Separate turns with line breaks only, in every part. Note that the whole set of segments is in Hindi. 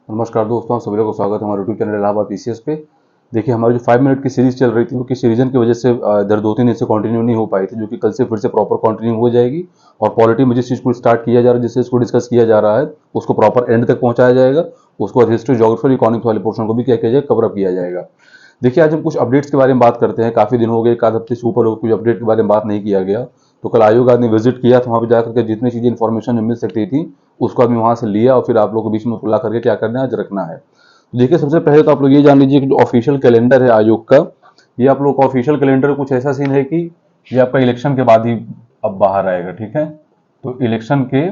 नमस्कार दोस्तों, आप सभी लोगों को स्वागत है हमारे यूट्यूब चैनल इलाहाबाद पीसीएस पे। देखिए, हमारी जो 5 मिनट की सीरीज चल रही थी वो किसी रीजन की वजह से इधर 2-3 दिन से कंटिन्यू नहीं हो पाई थी, जो कि कल से फिर से प्रॉपर कंटिन्यू हो जाएगी। और पॉलिटी में जिस चीज़ को स्टार्ट किया जा रहा है, जिस चीज़ को डिस्कस किया जा रहा है, उसको प्रॉपर एंड तक पहुंचाया जाएगा। उसके बाद हिस्ट्री, ज्योग्राफी, इकोनॉमिक्स वाले पोर्शन को भी क्या किया जाएगा, कवर अप किया जाएगा। देखिए, आज हम कुछ अपडेट्स के बारे में बात करते हैं। काफ़ी दिन हो गए, एक आध हफ्ते से ऊपर हो, कुछ अपडेट के बारे में बात नहीं किया गया। तो कल आयोग आज ने विजिट किया, तो वहाँ पे जाकर के जितनी चीज़ें इन्फॉर्मेशन मिल सकती थी उसको आदमी वहाँ से लिया और फिर आप लोगों के बीच में ला करके क्या करना है, आज रखना है। तो देखिए, सबसे पहले तो आप लोग ये जान लीजिए कि जो ऑफिशियल कैलेंडर है आयोग का, ये आप लोग का ऑफिशियल कैलेंडर कुछ ऐसा सीन है कि ये आपका इलेक्शन के बाद ही अब बाहर आएगा। ठीक है, तो इलेक्शन के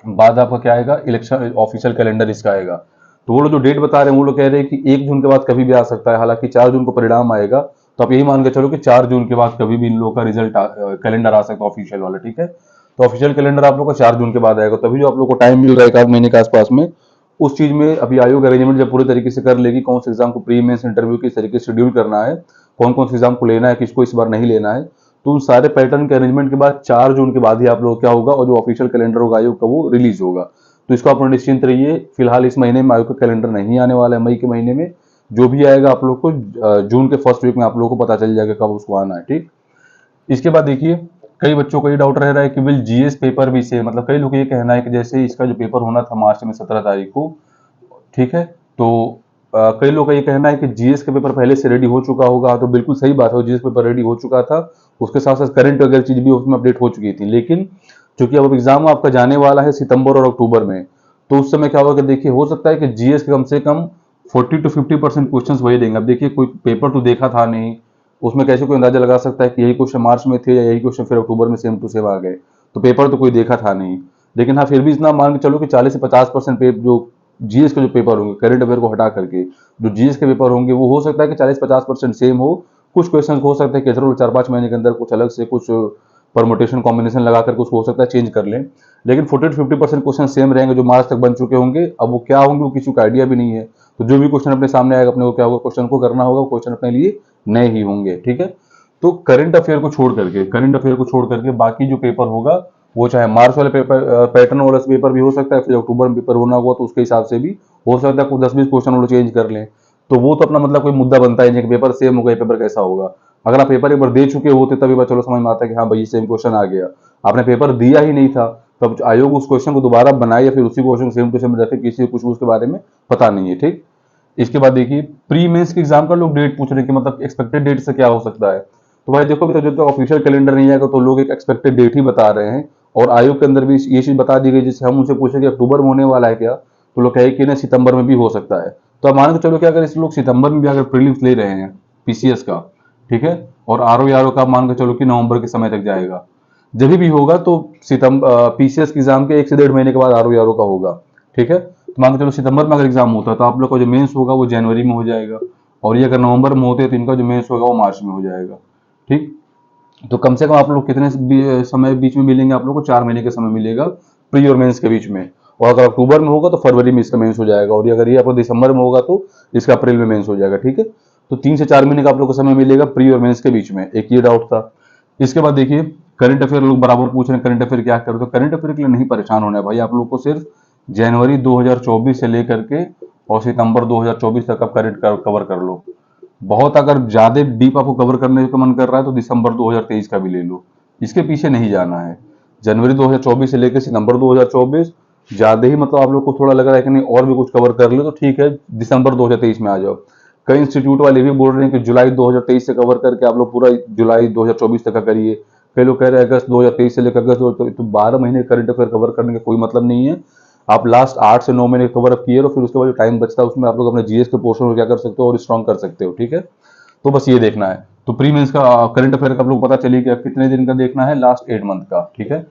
बाद आपका क्या आएगा, इलेक्शन ऑफिशियल कैलेंडर इसका आएगा। तो वो लोग जो डेट बता रहे हैं, वो लोग कह रहे हैं कि 1 जून के बाद कभी भी आ सकता है। हालांकि 4 जून को परिणाम आएगा, तो आप यही मान के चलो कि 4 जून के बाद कभी भी इन लोगों का रिजल्ट कैलेंडर आ सकता है ऑफिशियल वाला। ठीक है, तो ऑफिशियल कैलेंडर आप लोग का 4 जून के बाद आएगा, तभी जो आप लोग को टाइम मिल रहा है एक आध महीने के आसपास में, उस चीज में अभी आयोग अरेंजमेंट जब पूरे तरीके से कर लेगी, कौन से एग्जाम को प्री मेंस इंटरव्यू किस तरीके से शेड्यूल करना है, कौन कौन से एग्जाम को लेना है, किसको इस बार नहीं लेना है, तो उन सारे पैटर्न के अरेंजमेंट के बाद 4 जून के बाद ही आप लोग क्या होगा, और जो ऑफिशियल कैलेंडर होगा आयोग का वो रिलीज होगा। तो इसको आप लोग निश्चिंत रहिए। फिलहाल इस महीने में आयोग का कैलेंडर नहीं आने वाला है, मई के महीने में जो भी आएगा आप लोग को जून के फर्स्ट वीक में आप लोगों को पता चल जाएगा कब उसको आना है। ठीक, इसके बाद देखिए, कई बच्चों को ये डाउट रह रहा है कि बिल जीएस पेपर भी से, मतलब कई लोग ये कहना है कि जैसे इसका जो पेपर होना था मार्च में 17 तारीख को, ठीक है, तो कई लोग का ये कहना है कि जीएस का पेपर पहले से रेडी हो चुका होगा। तो बिल्कुल सही बात है, जीएस पेपर रेडी हो चुका था, उसके साथ साथ करंट वगैरह चीज भी उसमें अपडेट हो चुकी थी। लेकिन चूंकि अब एग्जाम आपका जाने वाला है सितंबर और अक्टूबर में, तो उस समय क्या होगा कि देखिए, हो सकता है कि जीएस के कम से कम 40 to 50% क्वेश्चन वही देंगे। अब देखिए, कोई पेपर तो देखा था नहीं, उसमें कैसे कोई अंदाजा लगा सकता है कि यही क्वेश्चन मार्च में थे या यही क्वेश्चन फिर अक्टूबर में सेम टू सेम आ गए। तो पेपर तो कोई देखा था नहीं। लेकिन हाँ, फिर भी इतना मान के चलो कि 40 से 50% जो जीएस के जो पेपर होंगे, करंट अफेयर को हटा करके जो जीएस के पेपर होंगे, वो हो सकता है कि 40-50% सेम हो। कुछ क्वेश्चन हो सकता है कि जरूर 4-5 महीने के अंदर कुछ अलग से कुछ परमुटेशन कॉम्बिनेशन लगा करके उसको हो सकता है चेंज कर लें। लेकिन 40 to 50% क्वेश्चन सेम रहेंगे जो मार्च तक बन चुके होंगे। अब वो क्या होंगे वो किसी को आइडिया भी नहीं है। तो जो भी क्वेश्चन अपने सामने आएगा, अपने को क्या होगा, क्वेश्चन को करना होगा, क्वेश्चन अपने लिए नए ही होंगे। ठीक है, तो करंट अफेयर को छोड़ करके बाकी जो पेपर होगा, वो चाहे मार्च वाले पेपर पैटर्न वाला पेपर भी हो सकता है, फिर अक्टूबर में पेपर होना हुआ तो उसके हिसाब से भी हो सकता है कुछ 10-20 क्वेश्चन वो लोग चेंज कर लें। तो वो तो अपना मतलब कोई मुद्दा बनता ही नहीं कि पेपर सेम होगा, पेपर कैसा होगा। अगर आप पेपर एक बार दे चुके होते तभी बात चलो समझ में आता है कि हाँ भाई सेम क्वेश्चन आ गया। आपने पेपर दिया ही नहीं था, तब आयोग उस क्वेश्चन को दोबारा बनाए या फिर उसी क्वेश्चन को सेम टू सेम रखे, किसी को कुछ उसके बारे में पता नहीं है। ठीक, इसके बाद देखिए, प्री मेंस के एग्जाम का लोग डेट पूछ रहे हैं कि मतलब एक्सपेक्टेड डेट से क्या हो सकता है। तो भाई देखो, अभी तो जब तक ऑफिशियल कैलेंडर नहीं आएगा तो लोग एक एक्सपेक्टेड डेट ही बता रहे हैं। और आयोग के अंदर भी ये चीज बता दी गई, जिससे हम उनसे पूछे कि अक्टूबर में होने वाला है क्या, तो लोग कहे कि ना सितंबर में भी हो सकता है। तो अब मान के चलो कि अगर इस लोग सितंबर में भी अगर प्रीलिम्स ले रहे हैं पीसीएस का, ठीक है, और आरओ का मान के चलो कि नवंबर के समय तक जाएगा, जब भी होगा तो सितंबर पीसीएस के एग्जाम के 1 से 1.5 महीने के बाद आरओ का होगा। ठीक है, तो मान के चलो सितंबर में अगर एग्जाम होता है तो आप लोग का जो मेंस होगा वो जनवरी में हो जाएगा, और ये अगर नवंबर में होते हैं तो इनका जो मेंस होगा वो मार्च में हो जाएगा। ठीक, तो कम से कम आप लोग कितने समय बीच में मिलेंगे, आप लोग को 4 महीने का समय मिलेगा प्री और मेंस के बीच में। और अगर अक्टूबर में होगा तो फरवरी में इसका मेंस हो जाएगा, और ये अगर ये आपको दिसंबर में होगा तो इसका अप्रैल में मेंस हो जाएगा। ठीक है, तो 3 से 4 महीने का आप लोग को समय मिलेगा प्री और मेंस के बीच में। एक ये डाउट था। इसके बाद देखिए, करंट अफेयर लोग बराबर पूछ रहे हैं, करंट अफेयर क्या करें। तो करंट अफेयर के लिए नहीं परेशान होना है भाई, आप लोग को सिर्फ जनवरी 2024 से लेकर के और सितंबर 2024 तक आप करंट कवर कर लो। बहुत अगर ज्यादा डीप आपको कवर करने का मन कर रहा है तो दिसंबर 2023 का भी ले लो, इसके पीछे नहीं जाना है। जनवरी 2024 से लेकर सितंबर 2024 ज्यादा ही, मतलब आप लोग को थोड़ा लग रहा है कि नहीं और भी कुछ कवर कर ले, तो ठीक है, दिसंबर 2023 में आ जाओ। कई इंस्टीट्यूट वाले भी बोल रहे हैं कि जुलाई 2023 से कवर करके आप लोग पूरा जुलाई 2024 तक का करिए। कई लोग कह रहे हैं अगस्त 2023 से लेकर अगस्त 2024, तो 12 महीने करंट अफेयर कवर करने का कोई मतलब नहीं है। आप लास्ट 8 से 9 महीने कवर अप किए, और फिर उसके बाद जो टाइम बचता है उसमें आप लोग अपने जीएस के पोर्शन को क्या कर सकते हो और स्ट्रॉन्ग कर सकते हो। ठीक है, तो बस ये देखना है। तो प्री मेंस का करंट अफेयर का आप लोग पता चलिए कि कितने दिन का देखना है, लास्ट 8 मंथ का। ठीक है,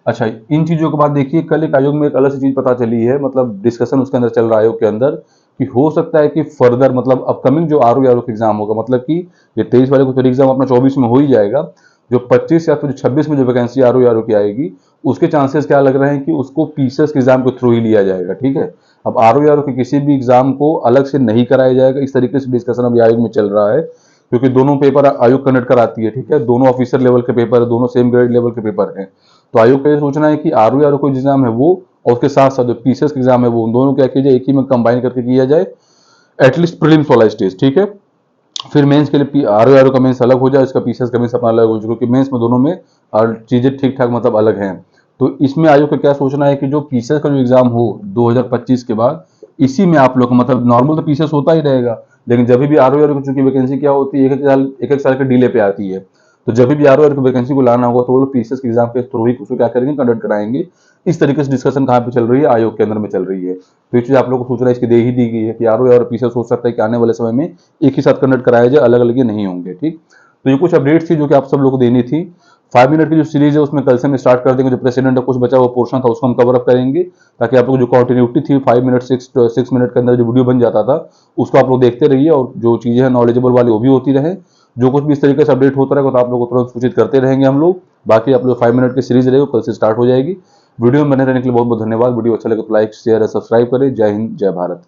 अच्छा, इन चीजों के बाद देखिए, कल एक आयोग में एक अलग सी चीज पता चली है, मतलब डिस्कशन उसके अंदर चल रहा है आयोग के अंदर, कि हो सकता है कि फर्दर मतलब अपकमिंग जो आरओ एग्जाम होगा, मतलब कि ये 23 वाले को तो एग्जाम अपना 24 में हो ही जाएगा, जो 25 या फिर 26 में जो वैकेंसी आरओ की आएगी, उसके चांसेस क्या लग रहे हैं कि उसको पीसीएस के एग्जाम के थ्रू ही लिया जाएगा। ठीक है, अब आरओ के किसी भी एग्जाम को अलग से नहीं कराया जाएगा, इस तरीके से डिस्कशन अभी आयोग में चल रहा है, क्योंकि दोनों पेपर आयोग कंडक्ट कराती है। ठीक है, दोनों ऑफिसर लेवल के पेपर है, दोनों सेम ग्रेड लेवल के पेपर हैं। तो आयोग का ये सोचना है कि आरओ को एग्जाम है वो और उसके साथ साथ जो पीसीएस का एग्जाम है वो उन दोनों क्या किया जाए, एक ही में कंबाइन करके किया जाए, एटलीस्ट प्रीलिम्स वाला स्टेज, ठीक है। फिर मेंस के लिए आर का मेंस अलग हो जाए, इसका पीसीएस का मेंस अपना अलग हो जाए, क्योंकि मेंस में दोनों में चीजें ठीक ठाक मतलब अलग हैं। तो इसमें आयोग का क्या सोचना है कि जो पीसीएस का जो एग्जाम हो 2025 के बाद, इसी में आप लोग का मतलब नॉर्मल तो पीसीएस होता ही रहेगा, लेकिन जब भी आर की चूंकि वैकेंसी क्या होती है, एक एक साल के डिले पे आती है, तो जब भी आर की वैकेंसी को लाना होगा तो वो लोग पीसीएस के एग्जाम के थ्रू ही उसको क्या करेंगे, कंडक्ट कराएंगे। इस तरीके से डिस्कशन कहाँ पे चल रही है, आयोग के अंदर में चल रही है। तो ये चीज आप लोग को सूचना इसकी दे ही दी गई है कि आर और पीसीएस हो सकता है कि आने वाले समय में एक ही साथ कंडक्ट कराया जाए, अलग अलग ये नहीं होंगे, ठीक। तो ये कुछ अपडेट्स थी जो कि आप सब लोग को देनी थी। 5 मिनट की जो सीरीज है उसमें कल से हम स्टार्ट कर देंगे, जो प्रेसिडेंट का कुछ बचा हुआ पोर्शन था उसको हम कवर अप करेंगे, ताकि आप लोग जो कंटिन्यूटी थी 5 मिनट 6 मिनट के अंदर जो वीडियो बन जाता था उसको आप लोग देखते रहिए, और जो चीजें हैं नॉलेजेबल वाली वो भी होती रहे। जो कुछ भी इस तरीके से अपडेट होता रहेगा तो आप लोग को तुरंत सूचित करते रहेंगे हम लोग। बाकी आप लोग 5 मिनट की सीरीज रहेगी, कल से स्टार्ट हो जाएगी। वीडियो में बने रहने के लिए बहुत बहुत धन्यवाद। वीडियो अच्छा लगे तो लाइक शेयर और सब्सक्राइब करें। जय हिंद, जय भारत।